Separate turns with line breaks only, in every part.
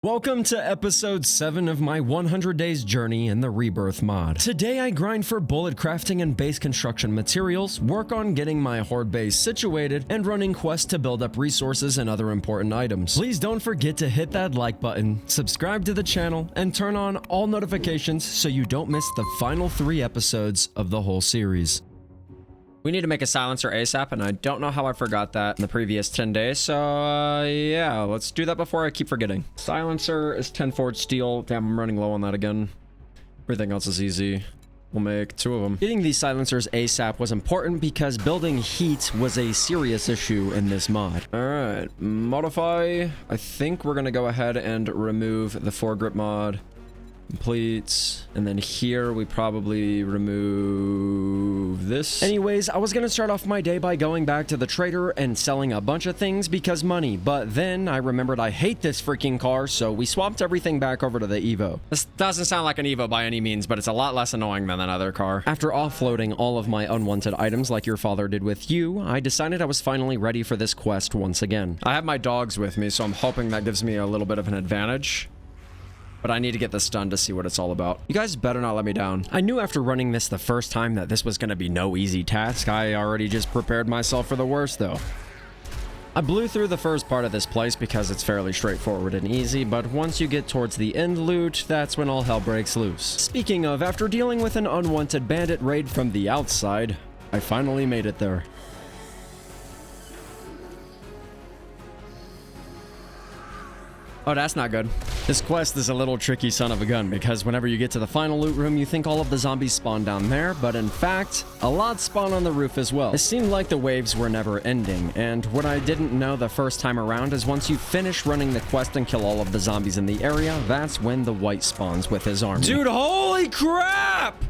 Welcome to episode 7 of my 100 days journey in the Rebirth mod. Today I grind for bullet crafting and base construction materials, work on getting my horde base situated, and running quests to build up resources and other important items. Please don't forget to hit that like button, subscribe to the channel, and turn on all notifications so you don't miss the final 3 episodes of the whole series. We need to make a silencer ASAP, and I don't know how I forgot that in the previous 10 days, so yeah, let's do that before I keep forgetting. Silencer is 10 forged steel. Damn, I'm running low on that again. Everything else is easy. We'll make 2 of them. Getting these silencers ASAP was important because building heat was a serious issue in this mod. All right, modify. I think we're gonna go ahead and remove the foregrip mod. Complete. And then here we probably remove this. Anyways, I was gonna start off my day by going back to the trader and selling a bunch of things because money, but then I remembered I hate this freaking car, so we swapped everything back over to the Evo. This doesn't sound like an Evo by any means, but it's a lot less annoying than another car. After offloading all of my unwanted items like your father did with you, I decided I was finally ready for this quest once again. I have my dogs with me, so I'm hoping that gives me a little bit of an advantage. But I need to get this done to see what it's all about. You guys better not let me down. I knew after running this the first time that this was going to be no easy task. I already just prepared myself for the worst, though. I blew through the first part of this place because it's fairly straightforward and easy, but once you get towards the end loot, that's when all hell breaks loose. Speaking of, after dealing with an unwanted bandit raid from the outside, I finally made it there. Oh, that's not good. This quest is a little tricky son of a gun because whenever you get to the final loot room, you think all of the zombies spawn down there, but in fact, a lot spawn on the roof as well. It seemed like the waves were never ending, and what I didn't know the first time around is once you finish running the quest and kill all of the zombies in the area, that's when the white spawns with his army. Dude, holy crap!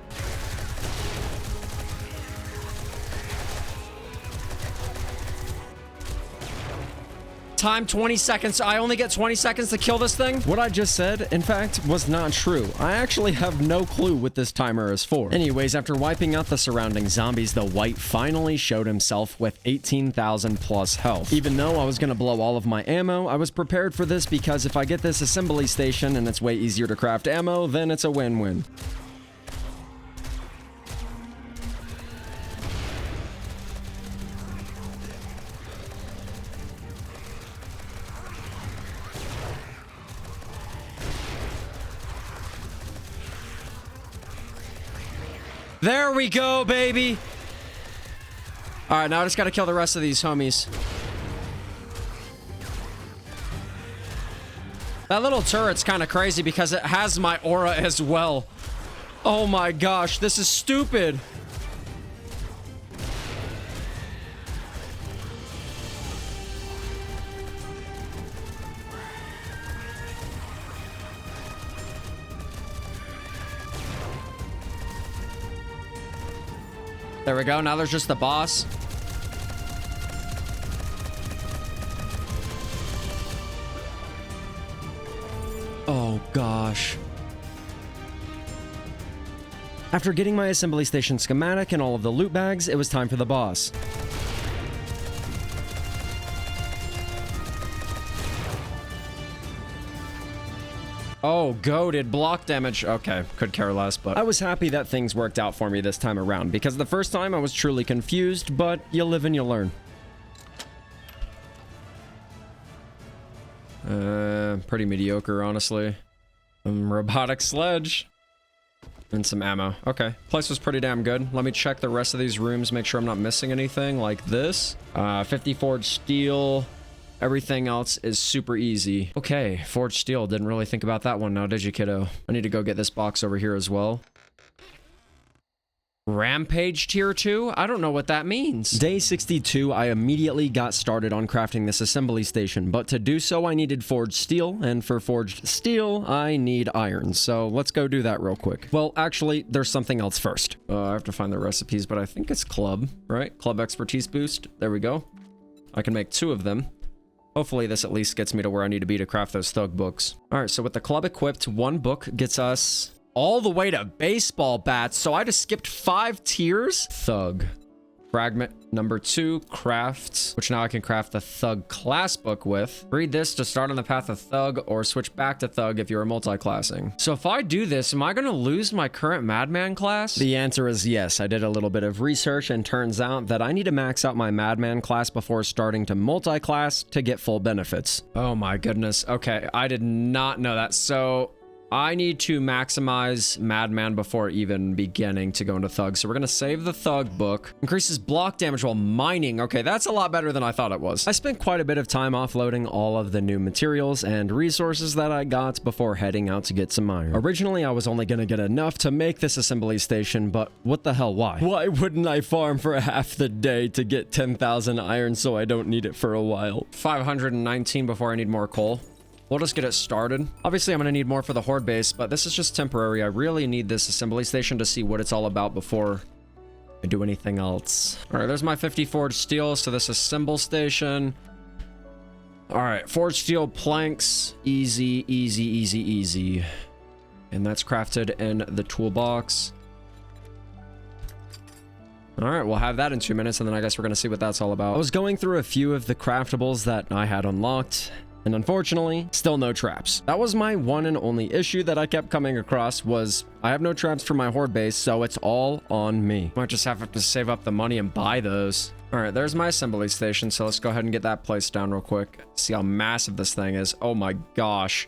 Time 20 seconds. I only get 20 seconds to kill this thing. What I just said, in fact, was not true. I actually have no clue what this timer is for. Anyways, after wiping out the surrounding zombies, the white finally showed himself with 18,000 plus health. Even though I was gonna blow all of my ammo, I was prepared for this because if I get this assembly station and it's way easier to craft ammo, then it's a win-win. There we go, baby. All right, now I just got to kill the rest of these homies. That little turret's kind of crazy because it has my aura as well. Oh my gosh, this is stupid. There we go. Now there's just the boss. Oh, gosh. After getting my assembly station schematic and all of the loot bags, it was time for the boss. Oh, goated block damage. Okay, could care less, but I was happy that things worked out for me this time around because the first time I was truly confused, but you live and you learn. Pretty mediocre, honestly. Robotic sledge. And some ammo. Okay, place was pretty damn good. Let me check the rest of these rooms, make sure I'm not missing anything like this. 50 forged steel. Everything else is super easy. Okay, forged steel. Didn't really think about that one now, did you, kiddo? I need to go get this box over here as well. Rampage tier 2? I don't know what that means. Day 62, I immediately got started on crafting this assembly station, but to do so, I needed forged steel, and for forged steel, I need iron. So let's go do that real quick. Well, actually, there's something else first. I have to find the recipes, but I think it's club, right? Club expertise boost. There we go. I can make 2 of them. Hopefully this at least gets me to where I need to be to craft those thug books. All right, so with the club equipped, 1 book gets us all the way to baseball bats. So I just skipped 5 tiers. Thug. Fragment number 2, craft, which now I can craft the Thug class book with. Read this to start on the path of Thug or switch back to Thug if you're multi-classing. So if I do this, am I going to lose my current Madman class? The answer is yes. I did a little bit of research and turns out that I need to max out my Madman class before starting to multi-class to get full benefits. Oh my goodness. Okay, I did not know that. So I need to maximize Madman before even beginning to go into Thug. So we're going to save the Thug book. Increases block damage while mining. Okay, that's a lot better than I thought it was. I spent quite a bit of time offloading all of the new materials and resources that I got before heading out to get some iron. Originally, I was only going to get enough to make this assembly station, but what the hell, why? Why wouldn't I farm for half the day to get 10,000 iron so I don't need it for a while? 519 before I need more coal. We'll just get it started. Obviously, I'm going to need more for the Horde base, but this is just temporary. I really need this assembly station to see what it's all about before I do anything else. All right, there's my 50 forged steel. So this assemble station. All right, forged steel planks. Easy, easy, easy, easy. And that's crafted in the toolbox. All right, we'll have that in 2 minutes, and then I guess we're going to see what that's all about. I was going through a few of the craftables that I had unlocked, and unfortunately, still no traps. That was my one and only issue that I kept coming across was I have no traps for my Horde base, so it's all on me. Might just have to save up the money and buy those. All right, there's my assembly station, so let's go ahead and get that placed down real quick. See how massive this thing is. Oh my gosh.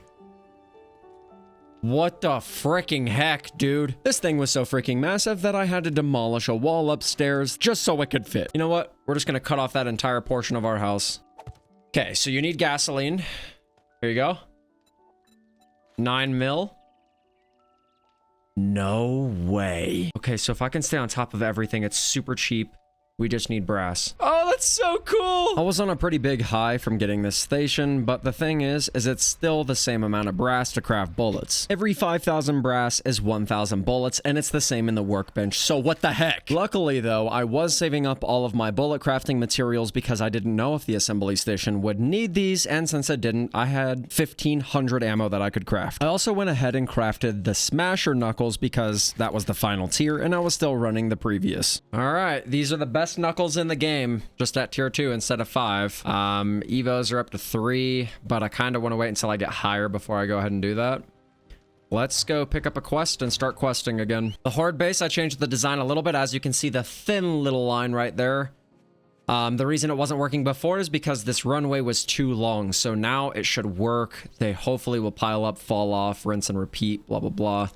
What the freaking heck, dude? This thing was so freaking massive that I had to demolish a wall upstairs just so it could fit. You know what? We're just gonna cut off that entire portion of our house. Okay, so you need gasoline. Here you go. 9 mil. No way. Okay, so if I can stay on top of everything, it's super cheap. We just need brass. Oh, that's so cool. I was on a pretty big high from getting this station, but the thing is it's still the same amount of brass to craft bullets. Every 5,000 brass is 1,000 bullets, and it's the same in the workbench, so what the heck? Luckily, though, I was saving up all of my bullet crafting materials because I didn't know if the assembly station would need these, and since it didn't, I had 1,500 ammo that I could craft. I also went ahead and crafted the Smasher Knuckles because that was the final tier, and I was still running the previous. All right, these are the best knuckles in the game, just at tier 2 instead of 5. Evos are up to 3, but I kind of want to wait until I get higher before I go ahead and do that. Let's go pick up a quest and start questing again. The Horde base, I changed the design a little bit. As you can see, the thin little line right there. The reason it wasn't working before is because this runway was too long. So now it should work. They hopefully will pile up, fall off, rinse and repeat, blah, blah, blah.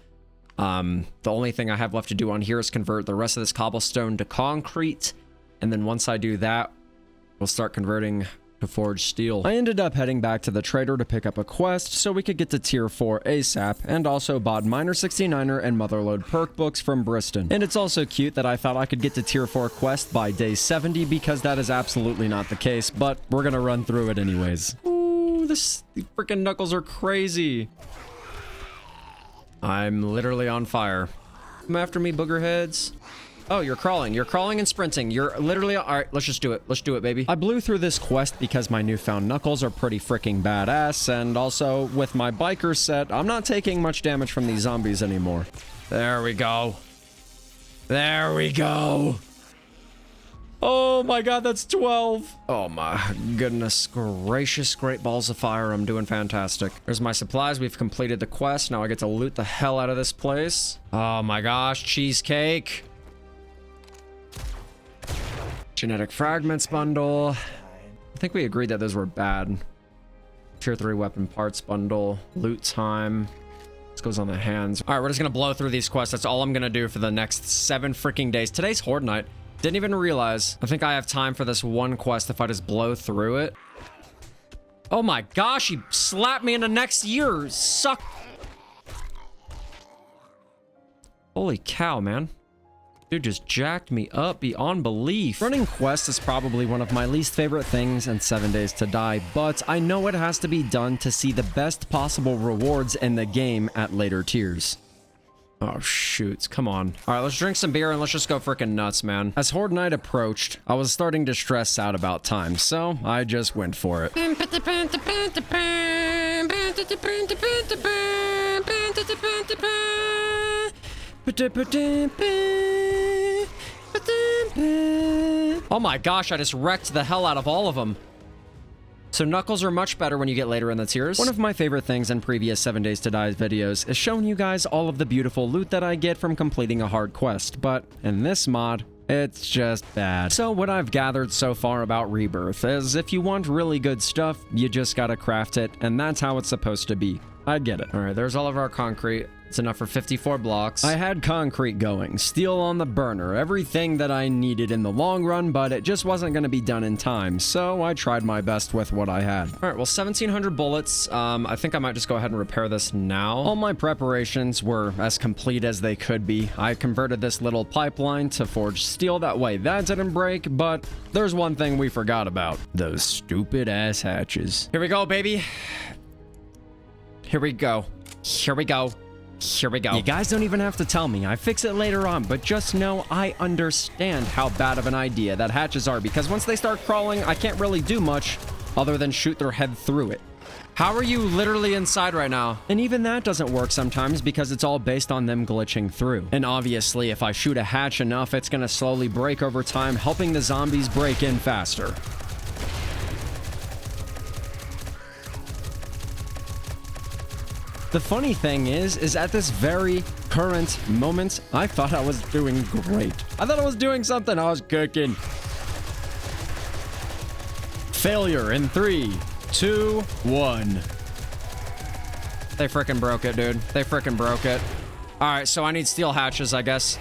The only thing I have left to do on here is convert the rest of this cobblestone to concrete. And then once I do that, we'll start converting to forged steel. I ended up heading back to the trader to pick up a quest so we could get to tier 4 ASAP, and also bought Miner 69er and Motherload perk books from Briston. And it's also cute that I thought I could get to tier 4 quest by day 70 because that is absolutely not the case, but we're gonna run through it anyways. Ooh, these freaking knuckles are crazy. I'm literally on fire. Come after me, booger heads. Oh, you're crawling. You're crawling and sprinting. You're literally... All right, let's just do it. Let's do it, baby. I blew through this quest because my newfound knuckles are pretty freaking badass. And also, with my biker set, I'm not taking much damage from these zombies anymore. There we go. There we go. Oh my god, that's 12. Oh my goodness gracious, great balls of fire. I'm doing fantastic. There's my supplies. We've completed the quest. Now I get to loot the hell out of this place. Oh my gosh, cheesecake. Genetic fragments bundle. I think we agreed that those were bad. Tier 3 weapon parts bundle. Loot time. This goes on the hands. All right, we're just gonna blow through these quests. That's all I'm gonna do for the next 7 freaking days. Today's Horde night. Didn't even realize. I think I have time for this one quest if I just blow through it. Oh my gosh, he slapped me into next year. Suck. Holy cow, man. Dude just jacked me up beyond belief. Running quests is probably one of my least favorite things in 7 Days to Die, but I know it has to be done to see the best possible rewards in the game at later tiers. Oh, shoots. Come on. All right, let's drink some beer and let's just go freaking nuts, man. As Horde Night approached, I was starting to stress out about time, so I just went for it. Oh my gosh, I just wrecked the hell out of all of them. So knuckles are much better when you get later in the tiers. One of my favorite things in previous 7 Days to Die videos is showing you guys all of the beautiful loot that I get from completing a hard quest, but in this mod, it's just bad. So what I've gathered so far about Rebirth is if you want really good stuff, you just gotta craft it, and that's how it's supposed to be. I get it. All right, there's all of our concrete. It's enough for 54 blocks. I had concrete going, steel on the burner, everything that I needed in the long run, but it just wasn't going to be done in time, so I tried my best with what I had. All right, well, 1,700 bullets. I think I might just go ahead and repair this now. All my preparations were as complete as they could be. I converted this little pipeline to forge steel, that way that didn't break, but there's one thing we forgot about. Those stupid ass hatches. Here we go, baby. Here we go. Here we go. Here we go. You guys don't even have to tell me. I fix it later on, but just know I understand how bad of an idea that hatches are, because once they start crawling, I can't really do much other than shoot their head through it. How are you literally inside right now? And even that doesn't work sometimes because it's all based on them glitching through. And obviously, if I shoot a hatch enough, it's gonna slowly break over time, helping the zombies break in faster. The funny thing is at this very current moment, I thought I was doing great. I thought I was doing something. I was cooking. Failure in 3, 2, 1. They freaking broke it, dude. They freaking broke it. All right, so I need steel hatches, I guess.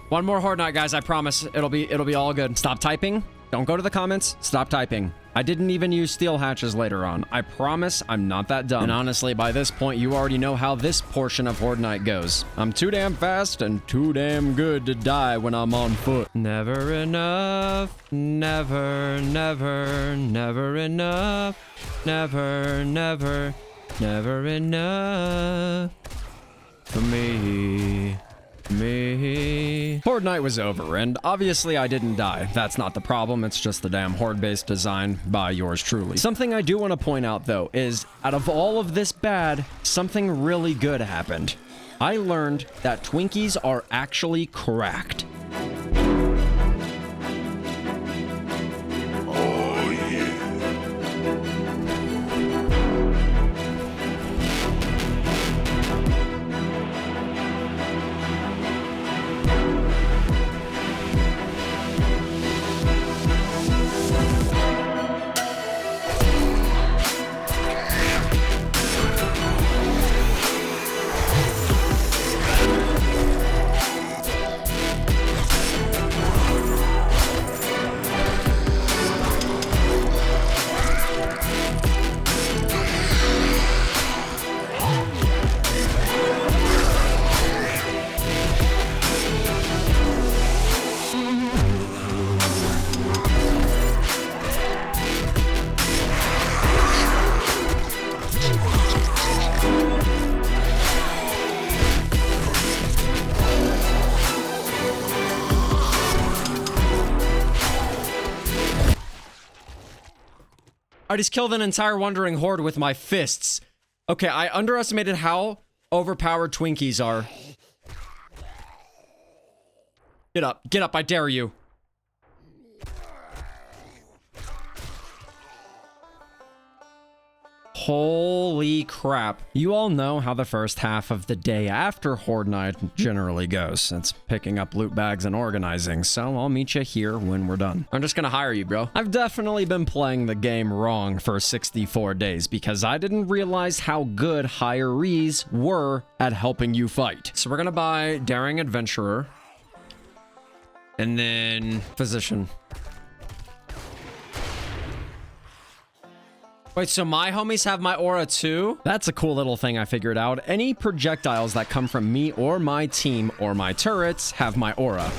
One more horde night, guys. I promise it'll be all good. Stop typing. Don't go to the comments. Stop typing. I didn't even use steel hatches later on. I promise I'm not that dumb. And honestly, by this point, you already know how this portion of Horde Night goes. I'm too damn fast and too damn good to die when I'm on foot. Never enough. Never, never, never enough. Never, never, never enough for me. Horde Night was over, and obviously I didn't die. That's not the problem, it's just the damn horde-based design by yours truly. Something I do want to point out, though, is out of all of this bad, something really good happened. I learned that Twinkies are actually cracked. I just killed an entire wandering horde with my fists. Okay, I underestimated how overpowered Twinkies are. Get up, I dare you. Holy crap. You all know how the first half of the day after Horde Night generally goes. It's picking up loot bags and organizing, so I'll meet you here when we're done. I'm just gonna hire you, bro. I've definitely been playing the game wrong for 64 days because I didn't realize how good hirees were at helping you fight. So we're gonna buy Daring Adventurer and then Physician. Wait, so my homies have my aura too? That's a cool little thing I figured out. Any projectiles that come from me or my team or my turrets have my aura.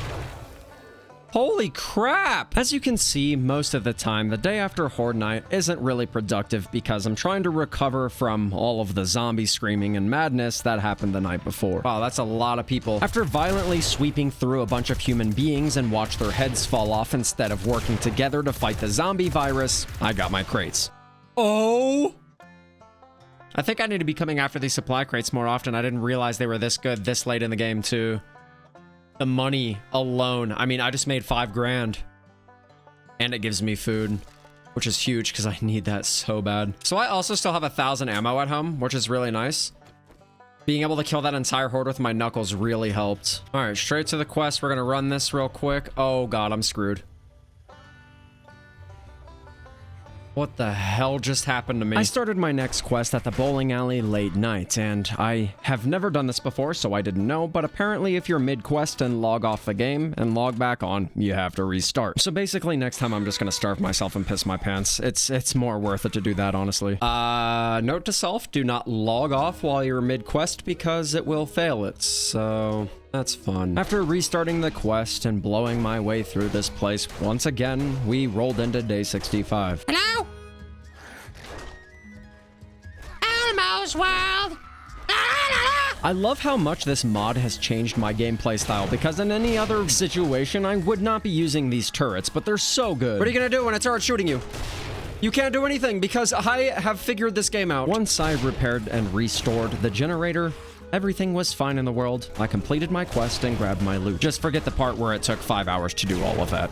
Holy crap! As you can see, most of the time, the day after Horde Night isn't really productive because I'm trying to recover from all of the zombie screaming and madness that happened the night before. Wow, that's a lot of people. After violently sweeping through a bunch of human beings and watch their heads fall off instead of working together to fight the zombie virus, I got my crates. Oh! I think I need to be coming after these supply crates more often. I didn't realize they were this good this late in the game, too. The money alone. I mean, I just made 5 grand. And it gives me food, which is huge because I need that so bad. So I also still have 1,000 ammo at home, which is really nice. Being able to kill that entire horde with my knuckles really helped. All right, straight to the quest. We're going to run this real quick. Oh, God, I'm screwed. What the hell just happened to me? I started my next quest at the bowling alley late night, and I have never done this before, so I didn't know, but apparently if you're mid-quest and log off the game and log back on, you have to restart. So basically, next time I'm just gonna starve myself and piss my pants. It's more worth it to do that, honestly. Note to self, do not log off while you're mid-quest because it will fail it, so... that's fun. After restarting the quest and blowing my way through this place, once again, we rolled into day 65.
Hello? Elmo's World!
I love how much this mod has changed my gameplay style, because in any other situation, I would not be using these turrets, but they're so good. What are you gonna do when a turret's shooting you? You can't do anything, because I have figured this game out. Once I repaired and restored the generator, everything was fine in the world. I completed my quest and grabbed my loot. Just forget the part where it took 5 hours to do all of that.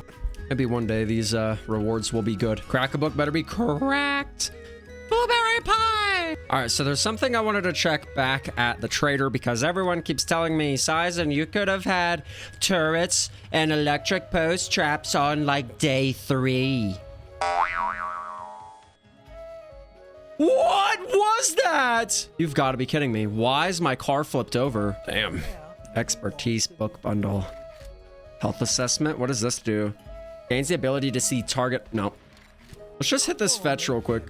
Maybe one day these rewards will be good. Crack-a-book better be cracked.
Blueberry pie!
All right, so there's something I wanted to check back at the trader because everyone keeps telling me, Sizen, you could have had turrets and electric post traps on like day 3. What was that? You've got to be kidding me. Why is my car flipped over? Damn. Expertise book bundle. Health assessment. What does this do? Gains the ability to see target. No. Let's just hit this fetch real quick.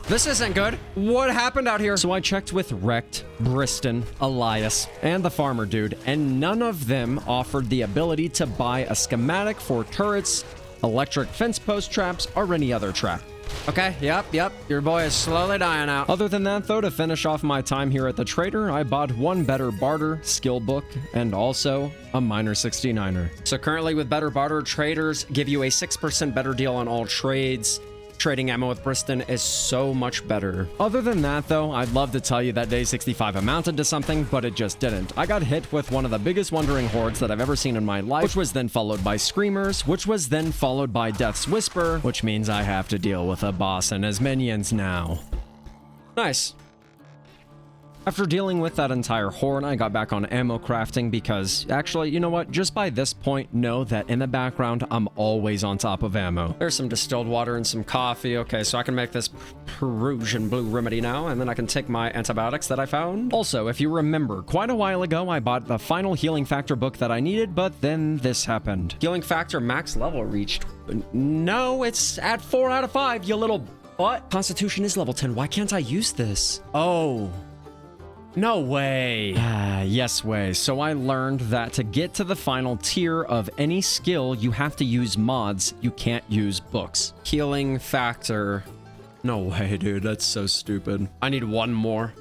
This isn't good. What happened out here? So I checked with Wrecked, Briston, Elias, and the farmer dude, and none of them offered the ability to buy a schematic for turrets, electric fence post traps, or any other trap. Okay, yep, your boy is slowly dying out. Other than that, though, to finish off my time here at the trader, I bought one better barter skill book and also a minor 69er. So currently with better barter, traders give you a 6% better deal on all trades. Trading ammo with Briston is so much better. Other than that, though, I'd love to tell you that day 65 amounted to something, but it just didn't. I got hit with one of the biggest wandering hordes that I've ever seen in my life, which was then followed by Screamers, which was then followed by Death's Whisper, which means I have to deal with a boss and his minions now. Nice. After dealing with that entire horde, I got back on ammo crafting because, actually, you know what? Just by this point, know that in the background, I'm always on top of ammo. There's some distilled water and some coffee. Okay, so I can make this Peruvian blue remedy now, and then I can take my antibiotics that I found. Also, if you remember, quite a while ago, I bought the final healing factor book that I needed, but then this happened. Healing factor max level reached. No, it's at 4 out of 5, you little butt. Constitution is level 10. Why can't I use this? Oh. No way. Yes way. So I learned that to get to the final tier of any skill, you have to use mods. You can't use books. Healing factor. No way, dude. That's so stupid. I need one more.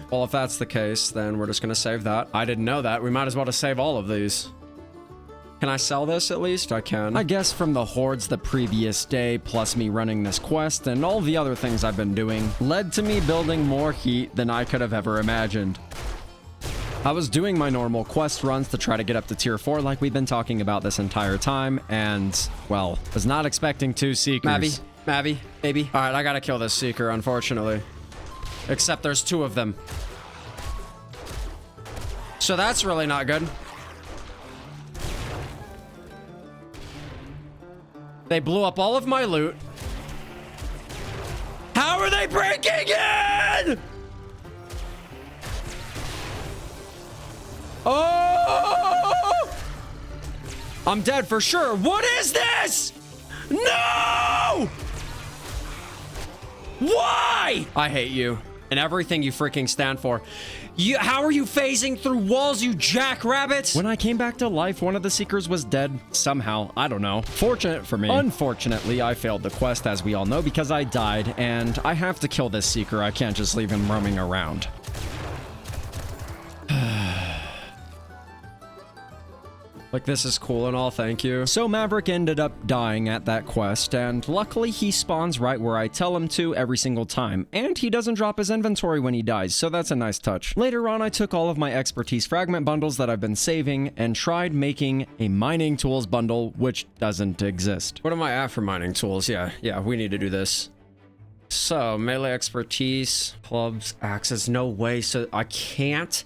Well, if that's the case, then we're just gonna save that. I didn't know that. We might as well just save all of these. Can I sell this at least? I can. I guess from the hordes the previous day, plus me running this quest and all the other things I've been doing, led to me building more heat than I could have ever imagined. I was doing my normal quest runs to try to get up to tier 4 like we've been talking about this entire time, and, well, was not expecting 2 seekers. Mavi, baby. All right, I gotta kill this seeker, unfortunately. Except there's 2 of them. So that's really not good. They blew up all of my loot. How are they breaking in? Oh! I'm dead for sure. What is this? No! Why? I hate you and everything you freaking stand for. How are you phasing through walls, you jackrabbits? When I came back to life, one of the seekers was dead. Somehow. I don't know. Fortunate for me. Unfortunately, I failed the quest, as we all know, because I died, and I have to kill this seeker. I can't just leave him roaming around. Like, this is cool and all, thank you. So Maverick ended up dying at that quest, and luckily he spawns right where I tell him to every single time, and he doesn't drop his inventory when he dies, so that's a nice touch. Later on, I took all of my expertise fragment bundles that I've been saving and tried making a mining tools bundle, which doesn't exist. What am I at for mining tools? Yeah, we need to do this. So, melee expertise, clubs, axes, no way, so I can't?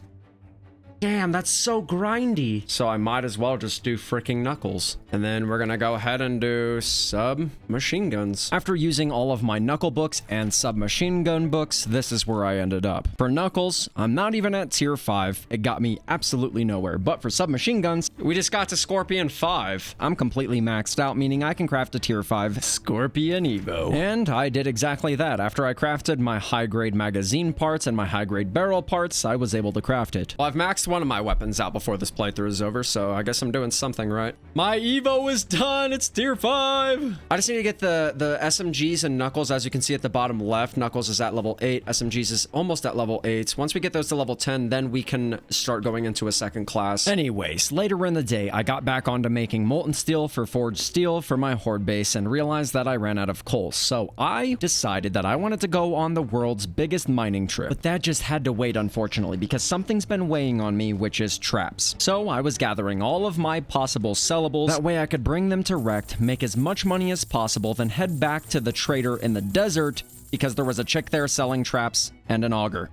Damn, that's so grindy. So I might as well just do freaking knuckles. And then we're gonna go ahead and do submachine guns. After using all of my knuckle books and submachine gun books, this is where I ended up. For knuckles, I'm not even at tier 5. It got me absolutely nowhere. But for submachine guns, we just got to Scorpion 5. I'm completely maxed out, meaning I can craft a tier 5 Scorpion Evo. And I did exactly that. After I crafted my high-grade magazine parts and my high-grade barrel parts, I was able to craft it. Well, I've maxed one of my weapons out before this playthrough is over, so I guess I'm doing something right. My Evo is done. It's tier 5. I just need to get the SMGs and Knuckles. As you can see at the bottom left, Knuckles is at level 8. SMGs is almost at level 8. Once we get those to level 10, then we can start going into a second class. Anyways, later in the day, I got back onto making molten steel for forged steel for my horde base and realized that I ran out of coal. So I decided that I wanted to go on the world's biggest mining trip. But that just had to wait, unfortunately, because something's been weighing on me, which is traps. So I was gathering all of my possible sellables. That way I could bring them to Wrecked, make as much money as possible, then head back to the trader in the desert because there was a chick there selling traps and an auger.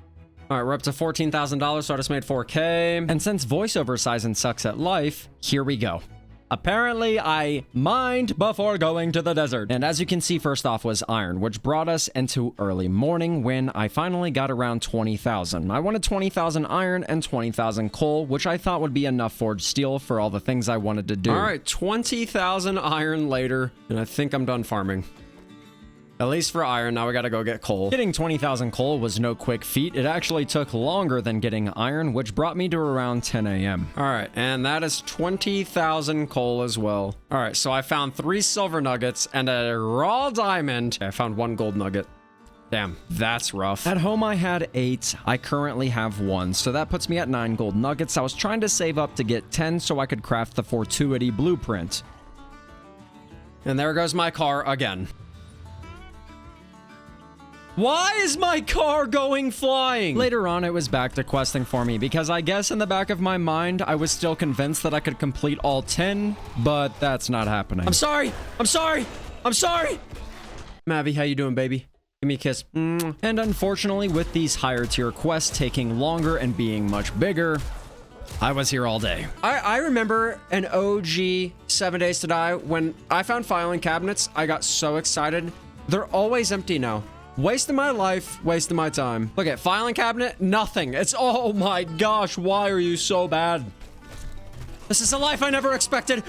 All right, we're up to $14,000, so I just made 4K. And since voiceover Sizen sucks at life, here we go. Apparently, I mined before going to the desert. And as you can see, first off was iron, which brought us into early morning when I finally got around 20,000. I wanted 20,000 iron and 20,000 coal, which I thought would be enough forged steel for all the things I wanted to do. All right, 20,000 iron later, and I think I'm done farming. At least for iron, now we gotta go get coal. Getting 20,000 coal was no quick feat. It actually took longer than getting iron, which brought me to around 10 a.m. All right, and that is 20,000 coal as well. All right, so I found 3 silver nuggets and a raw diamond. I found 1 gold nugget. Damn, that's rough. At home, I had 8. I currently have 1, so that puts me at 9 gold nuggets. I was trying to save up to get 10 so I could craft the Fortuity blueprint. And there goes my car again. Why is my car going flying? Later on, it was back to questing for me because I guess in the back of my mind, I was still convinced that I could complete all 10, but that's not happening. I'm sorry. I'm sorry. I'm sorry. Mavi, how you doing, baby? Give me a kiss. And unfortunately, with these higher tier quests taking longer and being much bigger, I was here all day. I remember an OG 7 Days to Die when I found filing cabinets. I got so excited. They're always empty now. Wasting my life, wasting my time. Look at filing cabinet, nothing. It's, oh my gosh, why are you so bad? This is a life I never expected.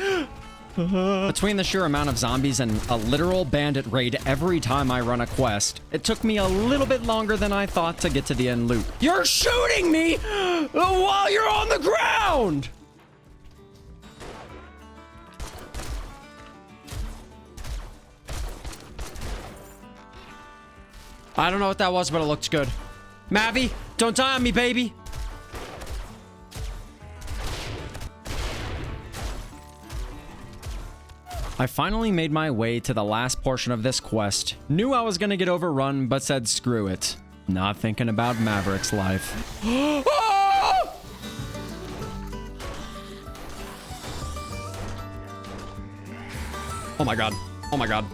Between the sheer amount of zombies and a literal bandit raid every time I run a quest, it took me a little bit longer than I thought to get to the end loop. You're shooting me while you're on the ground! I don't know what that was, but it looked good. Mavi, don't die on me, baby. I finally made my way to the last portion of this quest. Knew I was gonna get overrun, but said screw it. Not thinking about Maverick's life. Oh my god. Oh my god.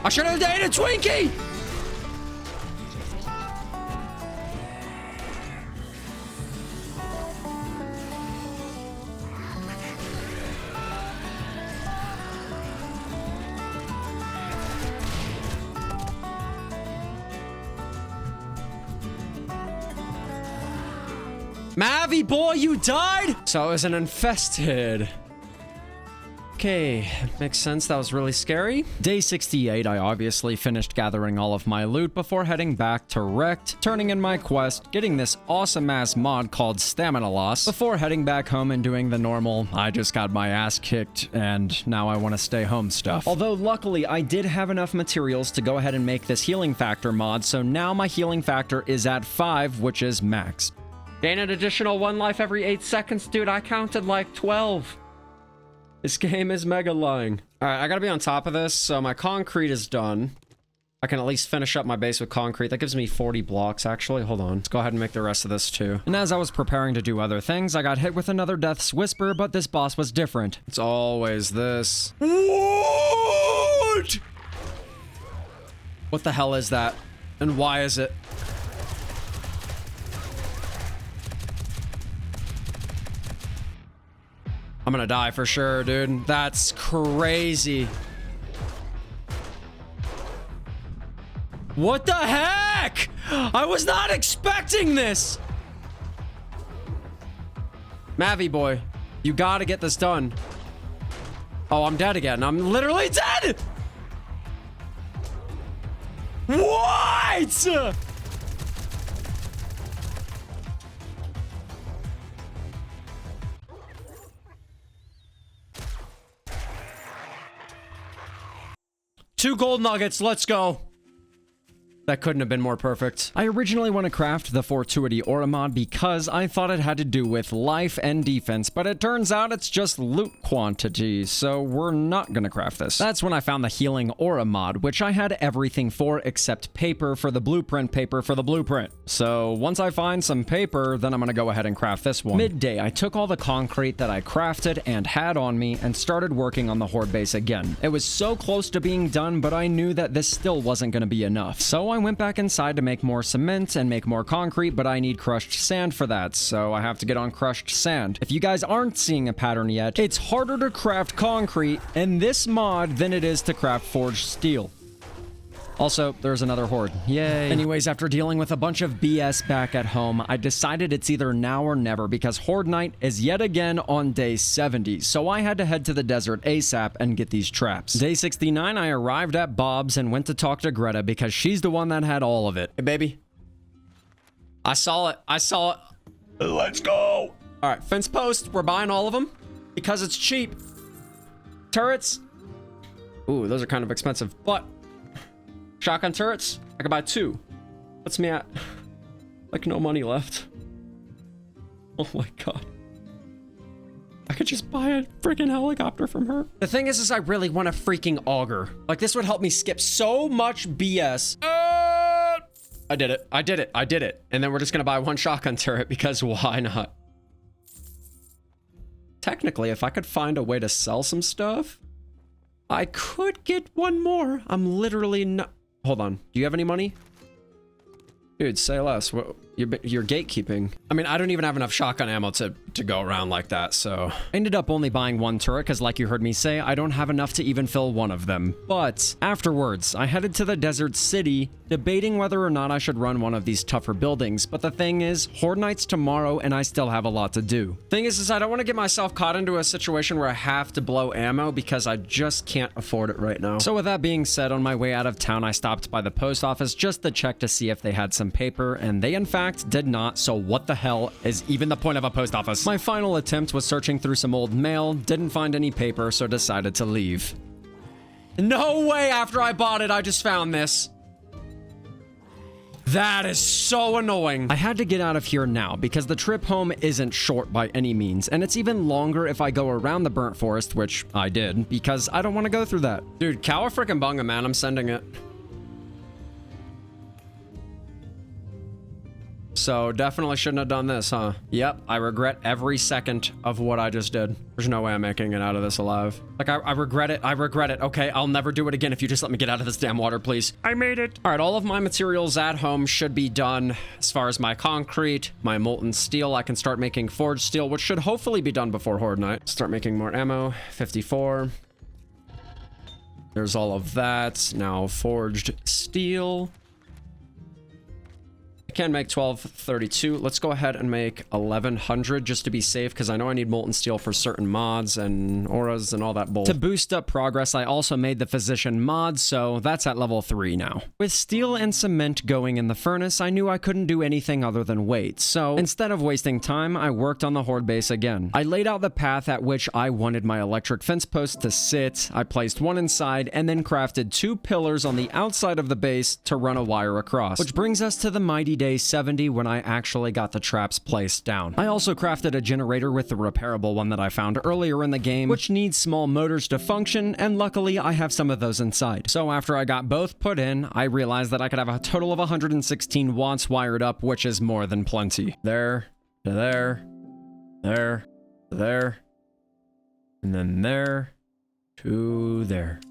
I should have dated Twinkie! Mavi, boy, you died? So it was an infested. Okay, makes sense. That was really scary. Day 68, I obviously finished gathering all of my loot before heading back to Wrecked, turning in my quest, getting this awesome-ass mod called Stamina Loss, before heading back home and doing the normal, I just got my ass kicked, and now I want to stay home stuff. Although, luckily, I did have enough materials to go ahead and make this healing factor mod, so now my healing factor is at 5, which is max. Gain an additional 1 life every 8 seconds. Dude, I counted like 12. This game is mega lying. All right, I gotta be on top of this. So my concrete is done. I can at least finish up my base with concrete. That gives me 40 blocks, actually. Hold on. Let's go ahead and make the rest of this, too. And as I was preparing to do other things, I got hit with another Death's Whisper, but this boss was different. It's always this. What? What the hell is that? And why is it? I'm gonna die for sure, dude. That's crazy. What the heck? I was not expecting this. Mavi boy, you gotta get this done. Oh, I'm dead again. I'm literally dead. What? Two gold nuggets. Let's go. That couldn't have been more perfect. I originally want to craft the Fortuity Aura mod because I thought it had to do with life and defense, but it turns out it's just loot quantity, so we're not gonna craft this. That's when I found the Healing Aura mod, which I had everything for except paper for the blueprint, paper for the blueprint. So once I find some paper, then I'm gonna go ahead and craft this one. Midday, I took all the concrete that I crafted and had on me and started working on the horde base again. It was so close to being done, but I knew that this still wasn't gonna be enough. So I went back inside to make more cement and make more concrete, but I need crushed sand for that, so I have to get on crushed sand. If you guys aren't seeing a pattern yet, it's harder to craft concrete in this mod than it is to craft forged steel. Also, there's another horde. Yay. Anyways, after dealing with a bunch of BS back at home, I decided it's either now or never because Horde Night is yet again on day 70, so I had to head to the desert ASAP and get these traps. Day 69, I arrived at Bob's and went to talk to Greta because she's the one that had all of it. Hey, baby. I saw it. I saw it. Let's go. All right, fence post. We're buying all of them because it's cheap. Turrets. Ooh, those are kind of expensive, but shotgun turrets, I could buy 2. What's me at? Like no money left. Oh my god. I could just buy a freaking helicopter from her. The thing is I really want a freaking auger. Like this would help me skip so much BS. I did it. I did it. I did it. And then we're just gonna buy 1 shotgun turret because why not? Technically, if I could find a way to sell some stuff, I could get 1 more. I'm literally not. Hold on. Do you have any money? Dude, say less. You're gatekeeping. I mean, I don't even have enough shotgun ammo to go around like that, so. I ended up only buying 1 turret because like you heard me say, I don't have enough to even fill 1 of them. But afterwards, I headed to the desert city, debating whether or not I should run one of these tougher buildings. But the thing is, Horde Night's tomorrow and I still have a lot to do. Thing is I don't want to get myself caught into a situation where I have to blow ammo because I just can't afford it right now. So with that being said, on my way out of town, I stopped by the post office just to check to see if they had some paper, and they in fact did not, so what the hell is even the point of a post office? My final attempt was searching through some old mail, didn't find any paper, so decided to leave. No way after I bought it, I just found this. That is so annoying. I had to get out of here now because the trip home isn't short by any means, and it's even longer if I go around the burnt forest, which I did, because I don't want to go through that. Dude, cow frickin' bunga, man, I'm sending it. So definitely shouldn't have done this, huh? Yep, I regret every second of what I just did. There's no way I'm making it out of this alive. Like, I regret it. I regret it. Okay, I'll never do it again if you just let me get out of this damn water, please. I made it. All right, all of my materials at home should be done. As far as my concrete, my molten steel, I can start making forged steel, which should hopefully be done before Horde Night. Start making more ammo. 54. There's all of that. Now forged steel. Can make 1232. Let's go ahead and make 1100 just to be safe because I know I need molten steel for certain mods and auras and all that bull. To boost up progress, I also made the physician mod, so that's at level 3 now. With steel and cement going in the furnace, I knew I couldn't do anything other than wait, so instead of wasting time, I worked on the horde base again. I laid out the path at which I wanted my electric fence post to sit, I placed 1 inside, and then crafted 2 pillars on the outside of the base to run a wire across. Which brings us to the mighty day day 70 when I actually got the traps placed down. I also crafted a generator with the repairable one that I found earlier in the game, which needs small motors to function, and luckily I have some of those inside. So after I got both put in, I realized that I could have a total of 116 watts wired up, which is more than plenty. There, to there, there, to there, and then there, to there.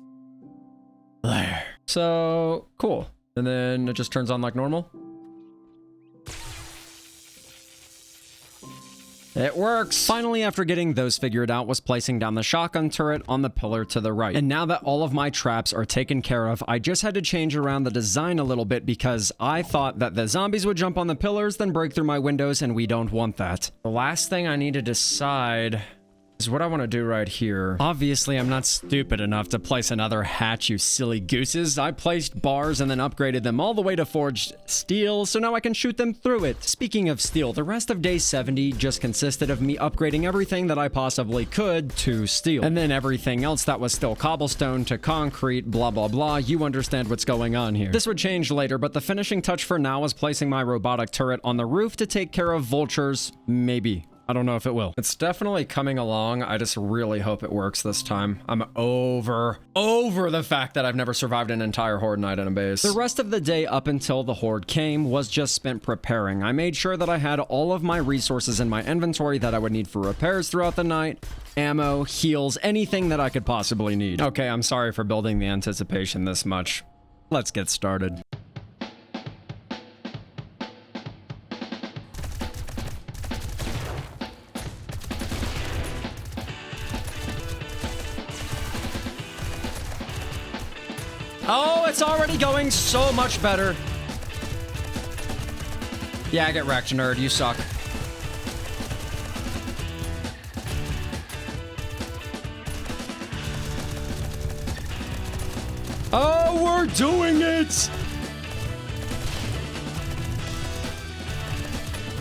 There. So, cool. And then it just turns on like normal. It works! Finally, after getting those figured out, was placing down the shotgun turret on the pillar to the right. And now that all of my traps are taken care of, I just had to change around the design a little bit because I thought that the zombies would jump on the pillars, then break through my windows, and we don't want that. The last thing I need to decide is what I want to do right here. Obviously, I'm not stupid enough to place another hatch, you silly gooses. I placed bars and then upgraded them all the way to forged steel, so now I can shoot them through it. Speaking of steel, the rest of day 70 just consisted of me upgrading everything that I possibly could to steel. And then everything else that was still cobblestone to concrete, blah, blah, blah. You understand what's going on here. This would change later, but the finishing touch for now is placing my robotic turret on the roof to take care of vultures, maybe. I don't know if it will. It's definitely coming along. I just really hope it works this time. I'm over the fact that I've never survived an entire horde night in a base. The rest of the day up until the horde came was just spent preparing. I made sure that I had all of my resources in my inventory that I would need for repairs throughout the night. Ammo, heals, anything that I could possibly need. Okay, I'm sorry for building the anticipation this much. Let's get started. Oh, it's already going so much better. Yeah, get wrecked, nerd. You suck. Oh, we're doing it!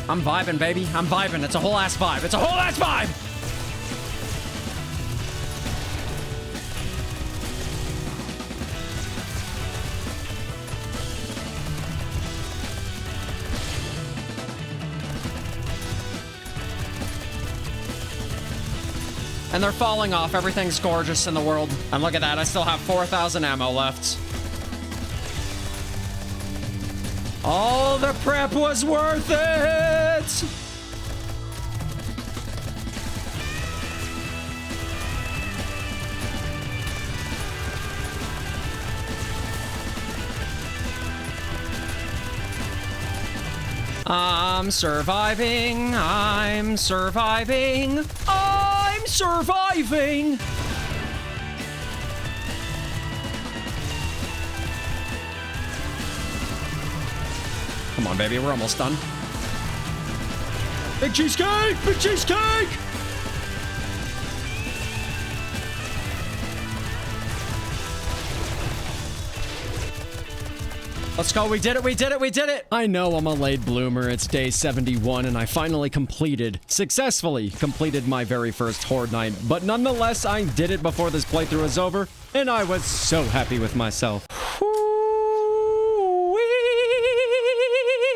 I'm vibing, baby. I'm vibing. It's a whole ass vibe. It's a whole ass vibe! And they're falling off. Everything's gorgeous in the world. And look at that. I still have 4,000 ammo left. All the prep was worth it! I'm surviving. I'm surviving. I'm surviving. Come on, baby. We're almost done. Big cheesecake! Big cheesecake! Let's go. We did it. We did it. We did it. I know I'm a late bloomer. It's day 71 and I finally successfully completed my very first horde night. But nonetheless, I did it before this playthrough is over and I was so happy with myself.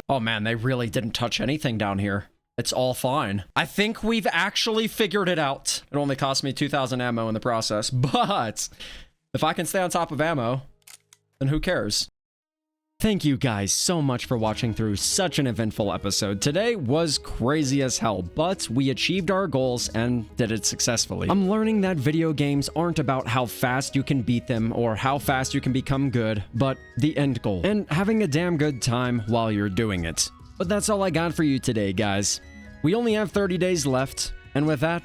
Oh man, they really didn't touch anything down here. It's all fine. I think we've actually figured it out. It only cost me 2,000 ammo in the process, but if I can stay on top of ammo, then who cares? Thank you guys so much for watching through such an eventful episode. Today was crazy as hell, but we achieved our goals and did it successfully. I'm learning that video games aren't about how fast you can beat them or how fast you can become good, but the end goal, and having a damn good time while you're doing it. But that's all I got for you today, guys. We only have 30 days left, and with that,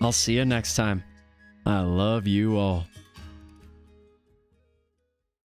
I'll see you next time. I love you all.